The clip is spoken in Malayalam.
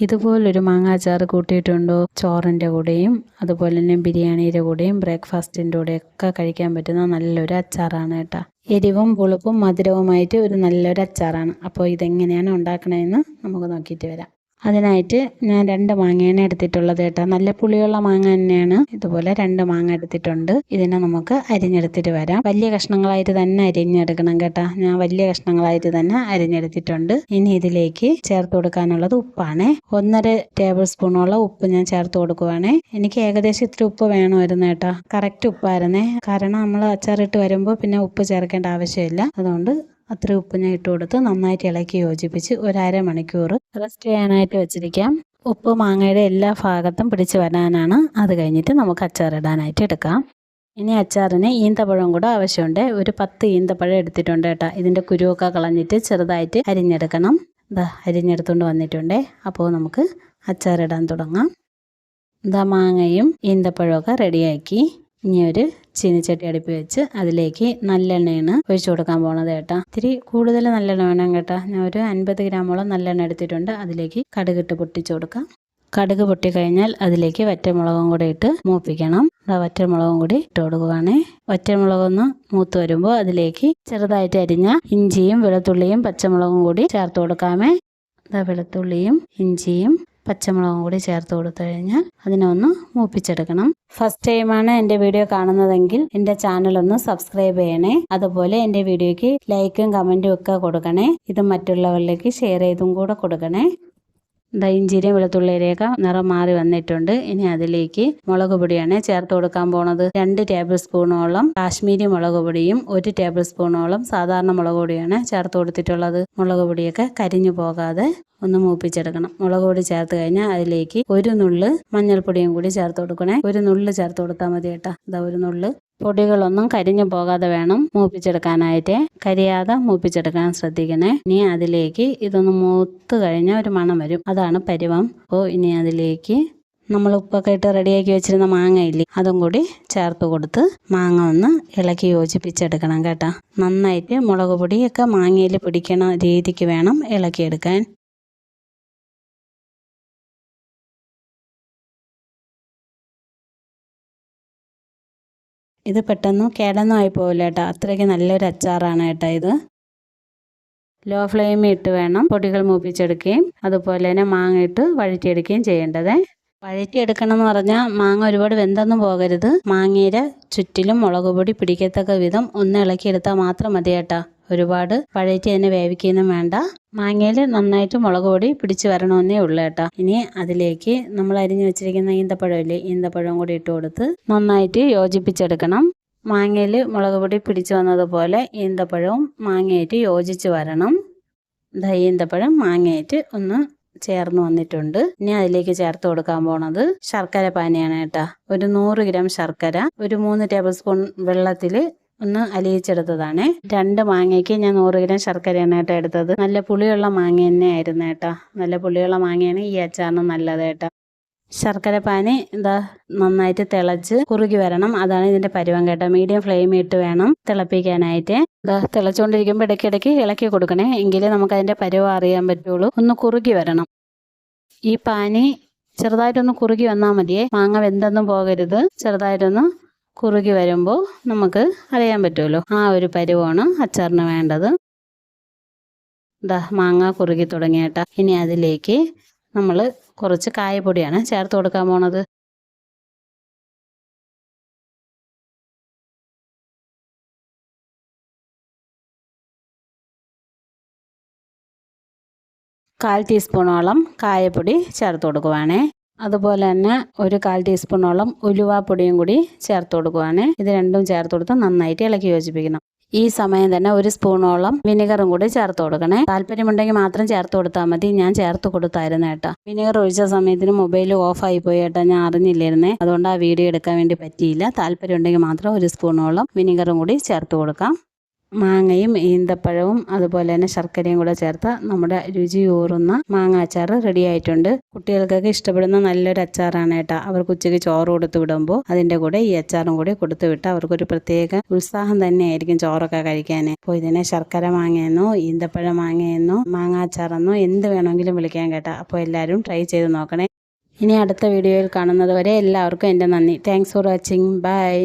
ഇതുപോലൊരു മാങ്ങ അച്ചാർ കൂട്ടിയിട്ടുണ്ടോ? ചോറിൻ്റെ കൂടെയും അതുപോലെ തന്നെ ബിരിയാണിയുടെ കൂടെയും ബ്രേക്ക്ഫാസ്റ്റിൻ്റെ കൂടെയൊക്കെ കഴിക്കാൻ പറ്റുന്ന നല്ലൊരു അച്ചാറാണ് കേട്ടോ. എരിവും പുളിപ്പും മധുരവുമായിട്ട് ഒരു നല്ലൊരു അച്ചാറാണ്. അപ്പോൾ ഇതെങ്ങനെയാണ് ഉണ്ടാക്കണമെന്ന് നമുക്ക് നോക്കിയിട്ട് വരാം. അതിനായിട്ട് ഞാൻ 2 മാങ്ങയാണ് എടുത്തിട്ടുള്ളത് കേട്ടോ. നല്ല പുളിയുള്ള മാങ്ങ തന്നെയാണ്. ഇതുപോലെ 2 മാങ്ങ എടുത്തിട്ടുണ്ട്. ഇതിനെ നമുക്ക് അരിഞ്ഞെടുത്തിട്ട് വരാം. വലിയ കഷ്ണങ്ങളായിട്ട് തന്നെ അരിഞ്ഞെടുക്കണം കേട്ടോ. ഞാൻ വലിയ കഷ്ണങ്ങളായിട്ട് തന്നെ അരിഞ്ഞെടുത്തിട്ടുണ്ട്. ഇനി ഇതിലേക്ക് ചേർത്ത് കൊടുക്കാനുള്ളത് ഉപ്പാണ്. 1.5 ടേബിൾ സ്പൂണോളം ഉപ്പ് ഞാൻ ചേർത്ത് കൊടുക്കുവാണ്. എനിക്ക് ഏകദേശം ഇത്തിരി ഉപ്പ് വേണമായിരുന്നു കേട്ടോ. കറക്റ്റ് ഉപ്പായിരുന്നേ. കാരണം നമ്മൾ അച്ചാറിട്ട് വരുമ്പോൾ പിന്നെ ഉപ്പ് ചേർക്കേണ്ട ആവശ്യമില്ല. അതുകൊണ്ട് അത്ര ഉപ്പ് ഞാൻ ഇട്ട് കൊടുത്ത് നന്നായിട്ട് ഇളക്കി യോജിപ്പിച്ച് ഒരു അരമണിക്കൂർ റെസ്റ്റ് ചെയ്യാനായിട്ട് വെച്ചിരിക്കാം. ഉപ്പ് മാങ്ങയുടെ എല്ലാ ഭാഗത്തും പിടിച്ച് വരാനാണ്. അത് കഴിഞ്ഞിട്ട് നമുക്ക് അച്ചാറിടാനായിട്ട് എടുക്കാം. ഇനി അച്ചാറിന് ഈന്തപ്പഴം കൂടെ ആവശ്യമുണ്ട്. ഒരു 10 ഈന്തപ്പഴം എടുത്തിട്ടുണ്ട് കേട്ടോ. ഇതിൻ്റെ കുരുവൊക്കെ കളഞ്ഞിട്ട് ചെറുതായിട്ട് അരിഞ്ഞെടുക്കണം. അരിഞ്ഞെടുത്തുകൊണ്ട് വന്നിട്ടുണ്ട്. അപ്പോൾ നമുക്ക് അച്ചാറിടാൻ തുടങ്ങാം. മാങ്ങയും ഈന്തപ്പഴമൊക്കെ റെഡിയാക്കി ഇനി ഒരു ചീനിച്ചട്ടി അടുപ്പി വെച്ച് അതിലേക്ക് നല്ലെണ്ണയാണ് ഒഴിച്ചു കൊടുക്കാൻ പോണത് കേട്ടോ. ഇത്തിരി കൂടുതൽ നല്ലെണ്ണ വേണം കേട്ടോ. ഞാൻ ഒരു 50 ഗ്രാമോളം നല്ലെണ്ണ എടുത്തിട്ടുണ്ട്. അതിലേക്ക് കടുകിട്ട് പൊട്ടിച്ചു കൊടുക്കാം. കടുക് പൊട്ടിക്കഴിഞ്ഞാൽ അതിലേക്ക് വറ്റൽമുളകും കൂടി ഇട്ട് മൂപ്പിക്കണം. വറ്റൽമുളകും കൂടി ഇട്ട് കൊടുക്കുവാണേ. വറ്റൽമുളകൊന്ന് മൂത്ത് വരുമ്പോൾ അതിലേക്ക് ചെറുതായിട്ട് അരിഞ്ഞ ഇഞ്ചിയും വെളുത്തുള്ളിയും പച്ചമുളകും കൂടി ചേർത്ത് കൊടുക്കാമേ. വെളുത്തുള്ളിയും ഇഞ്ചിയും പച്ചമുളകും കൂടി ചേർത്ത് കൊടുത്തു കഴിഞ്ഞാൽ അതിനെ ഒന്ന് മൂപ്പിച്ചെടുക്കണം. ഫസ്റ്റ് ടൈമാണ് എൻ്റെ വീഡിയോ കാണുന്നതെങ്കിൽ എൻ്റെ ചാനലൊന്ന് സബ്സ്ക്രൈബ് ചെയ്യണേ. അതുപോലെ എൻ്റെ വീഡിയോയ്ക്ക് ലൈക്കും കമൻറ്റും ഒക്കെ കൊടുക്കണേ. ഇത് മറ്റുള്ളവരിലേക്ക് ഷെയർ ചെയ്തും കൂടെ കൊടുക്കണേ. ഇഞ്ചിയും വെളുത്തുള്ളിയുടെയൊക്കെ നിറം മാറി വന്നിട്ടുണ്ട്. ഇനി അതിലേക്ക് മുളക് പൊടിയാണ് ചേർത്ത് കൊടുക്കാൻ പോണത്. 2 ടേബിൾ സ്പൂണോളം കാശ്മീരി മുളക് പൊടിയും 1 ടേബിൾ സ്പൂണോളം സാധാരണ മുളക് പൊടിയാണ് ചേർത്ത് കൊടുത്തിട്ടുള്ളത്. മുളക് പൊടിയൊക്കെ കരിഞ്ഞു പോകാതെ ഒന്ന് മൂപ്പിച്ചെടുക്കണം. മുളക് പൊടി ചേർത്ത് കഴിഞ്ഞാൽ അതിലേക്ക് ഒരു നുള്ള് മഞ്ഞൾപ്പൊടിയും കൂടി ചേർത്ത് കൊടുക്കണേ. ഒരു നുള്ള് ചേർത്ത് കൊടുത്താൽ മതി കേട്ടോ. ഒരു നുള്ള്. പൊടികളൊന്നും കരിഞ്ഞു പോകാതെ വേണം മൂപ്പിച്ചെടുക്കാനായിട്ട്. കരിയാതെ മൂപ്പിച്ചെടുക്കാൻ ശ്രദ്ധിക്കണേ. ഇനി അതിലേക്ക് ഇതൊന്ന് മൂത്ത് കഴിഞ്ഞാൽ ഒരു മണം വരും. അതാണ് പരുവം. അപ്പോൾ ഇനി അതിലേക്ക് നമ്മൾ ഉപ്പൊക്കെ ഇട്ട് റെഡിയാക്കി വെച്ചിരുന്ന മാങ്ങ ഇല്ലേ, അതും കൂടി ചേർത്ത് കൊടുത്ത് മാങ്ങ ഒന്ന് ഇളക്കി യോജിപ്പിച്ചെടുക്കണം കേട്ടോ. നന്നായിട്ട് മുളക് പൊടിയൊക്കെ മാങ്ങയിൽ പിടിക്കണ രീതിക്ക് വേണം ഇളക്കിയെടുക്കാൻ. ഇത് പെട്ടെന്ന് കേടൊന്നും ആയി പോവില്ല കേട്ടോ. അത്രയ്ക്ക് നല്ലൊരു അച്ചാറാണ് കേട്ടോ ഇത്. ലോ ഫ്ലെയിമിൽ ഇട്ട് വേണം പൊടികൾ മൂപ്പിച്ചെടുക്കുകയും അതുപോലെ തന്നെ മാങ്ങ ഇട്ട് വഴറ്റിയെടുക്കുകയും ചെയ്യേണ്ടത്. വഴറ്റിയെടുക്കണം എന്ന് പറഞ്ഞാൽ മാങ്ങ ഒരുപാട് വെന്തൊന്നും പോകരുത്. മാങ്ങയുടെ ചുറ്റിലും മുളക് പൊടി പിടിക്കത്തക്ക വിധം ഒന്ന് ഇളക്കിയെടുത്താൽ മാത്രം മതി കേട്ടോ. ഒരുപാട് വഴറ്റി അതിനെ വേവിക്കുകയൊന്നും വേണ്ട. മാങ്ങയിൽ നന്നായിട്ട് മുളക് പൊടി പിടിച്ച് വരണമെന്നേ ഉള്ളൂ കേട്ടോ. ഇനി അതിലേക്ക് നമ്മൾ അരിഞ്ഞു വെച്ചിരിക്കുന്ന ഈന്തപ്പഴമില്ലേ, ഈന്തപ്പഴം കൂടി ഇട്ട് കൊടുത്ത് നന്നായിട്ട് യോജിപ്പിച്ചെടുക്കണം. മാങ്ങയിൽ മുളക് പൊടി പിടിച്ച് വന്നതുപോലെ ഈന്തപ്പഴവും മാങ്ങയായിട്ട് യോജിച്ച് വരണം. ഈന്തപ്പഴം മാങ്ങയായിട്ട് ഒന്ന് ചേർന്ന് വന്നിട്ടുണ്ട്. ഇനി അതിലേക്ക് ചേർത്ത് കൊടുക്കാൻ പോണത് ശർക്കര പാനിയാണ് കേട്ടോ. ഒരു 100 ഗ്രാം ശർക്കര ഒരു 3 ടേബിൾ സ്പൂൺ വെള്ളത്തിൽ ഒന്ന് അലിയിച്ചെടുത്തതാണ്. 2 മാങ്ങയ്ക്ക് ഞാൻ 100 ഗ്രാം ശർക്കരയാണ് കേട്ടോ എടുത്തത്. നല്ല പുളിയുള്ള മാങ്ങ തന്നെ ആയിരുന്നു കേട്ടോ. നല്ല പുളിയുള്ള മാങ്ങയാണ് ഈ അച്ചാറിന് നല്ലത് കേട്ടോ. ശർക്കര പാനി നന്നായിട്ട് തിളച്ച് കുറുകി വരണം. അതാണ് ഇതിന്റെ പരുവം കേട്ടോ. മീഡിയം ഫ്ലെയിമിൽ ഇട്ട് വേണം തിളപ്പിക്കാനായിട്ട്. തിളച്ചുകൊണ്ടിരിക്കുമ്പോൾ ഇടയ്ക്കിടയ്ക്ക് ഇളക്കി കൊടുക്കണേ. എങ്കിലേ നമുക്ക് അതിന്റെ പരുവം അറിയാൻ പറ്റുള്ളൂ. ഒന്ന് കുറുകി വരണം. ഈ പാനി ചെറുതായിട്ടൊന്ന് കുറുകി വന്നാൽ മതിയേ. മാങ്ങ വെന്തൊന്നും പോകരുത്. ചെറുതായിട്ടൊന്ന് കുറുകി വരുമ്പോൾ നമുക്ക് അറിയാൻ പറ്റുമല്ലോ. ആ ഒരു പരുവമാണ് അച്ചാറിന് വേണ്ടത്. മാങ്ങ കുറുകി തുടങ്ങിയേട്ടാ. ഇനി അതിലേക്ക് നമ്മൾ കുറച്ച് കായപ്പൊടിയാണ് ചേർത്ത് കൊടുക്കാൻ പോണത്. കാൽ ടീസ്പൂണോളം കായപ്പൊടി ചേർത്ത് കൊടുക്കുവാണേ. അതുപോലെ തന്നെ ഒരു 1/4 ടീസ്പൂണോളം ഉലുവാപ്പൊടിയും കൂടി ചേർത്ത് കൊടുക്കുവാണ്. ഇത് രണ്ടും ചേർത്ത് കൊടുത്ത് നന്നായിട്ട് ഇളക്കി യോജിപ്പിക്കണം. ഈ സമയം തന്നെ 1 സ്പൂണോളം വിനെഗറും കൂടി ചേർത്ത് കൊടുക്കണേ. താല്പര്യമുണ്ടെങ്കിൽ മാത്രം ചേർത്ത് കൊടുത്താൽ മതി. ഞാൻ ചേർത്ത് കൊടുത്തായിരുന്നു കേട്ടോ. വിനെഗർ ഒഴിച്ച സമയത്തിന് മൊബൈൽ ഓഫായി പോയി കേട്ടോ. ഞാൻ അറിഞ്ഞില്ലായിരുന്നേ. അതുകൊണ്ട് ആ വീഡിയോ എടുക്കാൻ വേണ്ടി പറ്റിയില്ല. താല്പര്യം ഉണ്ടെങ്കിൽ മാത്രം 1 സ്പൂണോളം വിനെഗറും കൂടി ചേർത്ത് കൊടുക്കാം. മാങ്ങയും ഈന്തപ്പഴവും അതുപോലെ തന്നെ ശർക്കരയും കൂടെ ചേർത്ത നമ്മുടെ രുചിയൂറുന്ന മാങ്ങ അച്ചാർ റെഡി ആയിട്ടുണ്ട്. കുട്ടികൾക്കൊക്കെ ഇഷ്ടപ്പെടുന്ന നല്ലൊരു അച്ചാറാണ് കേട്ടോ. അവർക്ക് ഉച്ചയ്ക്ക് ചോറ് കൊടുത്തു വിടുമ്പോൾ അതിൻ്റെ കൂടെ ഈ അച്ചാറും കൂടി കൊടുത്തു വിട്ടാൽ അവർക്കൊരു പ്രത്യേക ഉത്സാഹം തന്നെയായിരിക്കും ചോറൊക്കെ കഴിക്കാൻ. അപ്പോൾ ഇതിനെ ശർക്കര മാങ്ങയെന്നോ ഈന്തപ്പഴ മാങ്ങയെന്നോ മാങ്ങ അച്ചാറെന്നോ എന്ത് വേണമെങ്കിലും വിളിക്കാൻ കേട്ടോ. അപ്പോൾ എല്ലാവരും ട്രൈ ചെയ്ത് നോക്കണേ. ഇനി അടുത്ത വീഡിയോയിൽ കാണുന്നത് വരെ എല്ലാവർക്കും എൻ്റെ നന്ദി. Thanks for watching. ബൈ.